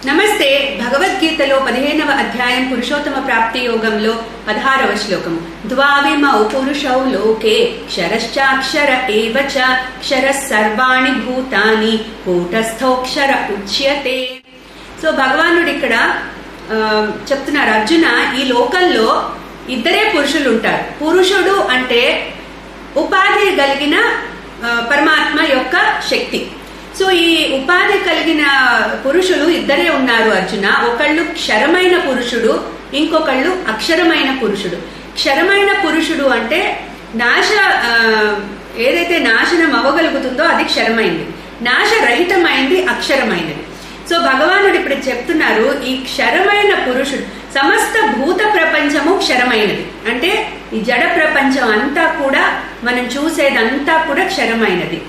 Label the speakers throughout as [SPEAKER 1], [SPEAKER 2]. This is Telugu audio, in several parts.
[SPEAKER 1] నమస్తే. భగవద్గీతలో 15వ అధ్యాయం పురుషోత్తమ ప్రాప్తి యోగంలో 16వ శ్లోకము. ద్వావిమౌ పురుషౌ లోకే క్షరశ్చాక్షర ఏవ చ క్షరః సర్వాణి భూతాని కూటస్థోక్షర ఉచ్యతే. సో భగవానుడు ఇక్కడ చెప్తున్నారు, అర్జున, ఈ లోకంలో ఇద్దరే పురుషులు ఉంటారు. పురుషుడు అంటే ఉపాధి కలిగిన పరమాత్మ యొక్క శక్తి. సో ఈ ఉపాధి కలిగిన పురుషులు ఇద్దరే ఉన్నారు అర్జున. ఒకళ్ళు క్షరమైన పురుషుడు, ఇంకొకళ్ళు అక్షరమైన పురుషుడు. క్షరమైన పురుషుడు అంటే ఏదైతే నాశనం అవ్వగలుగుతుందో అది క్షరమైంది, నాశరహితమైంది అక్షరమైనది. సో భగవానుడు ఇప్పుడు చెప్తున్నారు, ఈ క్షరమైన పురుషుడు, సమస్త భూత ప్రపంచము క్షరమైనది. అంటే ఈ జడ ప్రపంచం అంతా కూడా, మనం చూసేదంతా కూడా క్షరమైనది.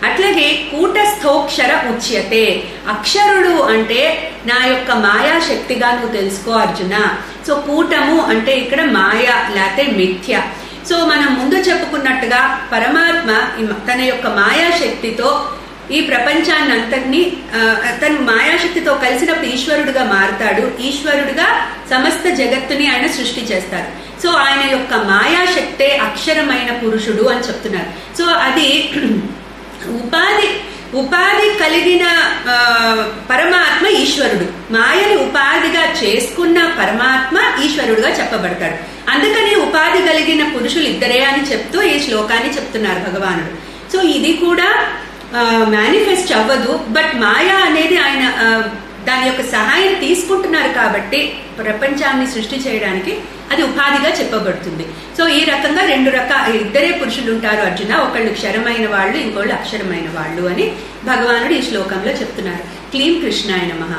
[SPEAKER 1] అట్లాగే కూటస్థోక్షర ఉచ్యతే. అక్షరుడు అంటే నా యొక్క మాయా శక్తిగా నువ్వు తెలుసుకో అర్జున. సో కూటము అంటే ఇక్కడ మాయ లేకపోతే మిథ్య. సో మనం ముందు చెప్పుకున్నట్టుగా పరమాత్మ తన యొక్క మాయాశక్తితో ఈ ప్రపంచాన్ని అంతటినీ, తన మాయాశక్తితో కలిసినప్పుడు ఈశ్వరుడుగా మారుతాడు. ఈశ్వరుడుగా సమస్త జగత్తుని ఆయన సృష్టి చేస్తారు. సో ఆయన యొక్క మాయాశక్తే అక్షరమైన పురుషుడు అని చెప్తున్నారు. సో అది ఉపాధి కలిగిన పరమాత్మ ఈశ్వరుడు. మాయని ఉపాధిగా చేసుకున్న పరమాత్మ ఈశ్వరుడుగా చెప్పబడతాడు. అందుకని ఉపాధి కలిగిన పురుషులు ఇద్దరే అని చెప్తూ ఈ శ్లోకాన్ని చెప్తున్నారు భగవానుడు. సో ఇది కూడా మేనిఫెస్ట్ అవ్వదు, బట్ మాయా అనేది ఆయన దాని యొక్క సహాయం తీసుకుంటున్నారు కాబట్టి ప్రపంచాన్ని సృష్టి చేయడానికి అది ఉపాధిగా చెప్పబడుతుంది. సో ఈ రకంగా ఇద్దరే పురుషులు ఉంటారు అర్జున. ఒకళ్ళు క్షరమైన వాళ్ళు, ఇంకోళ్ళు అక్షరమైన వాళ్ళు అని భగవానుడు ఈ శ్లోకంలో చెప్తున్నారు. క్లీం కృష్ణాయ నమః.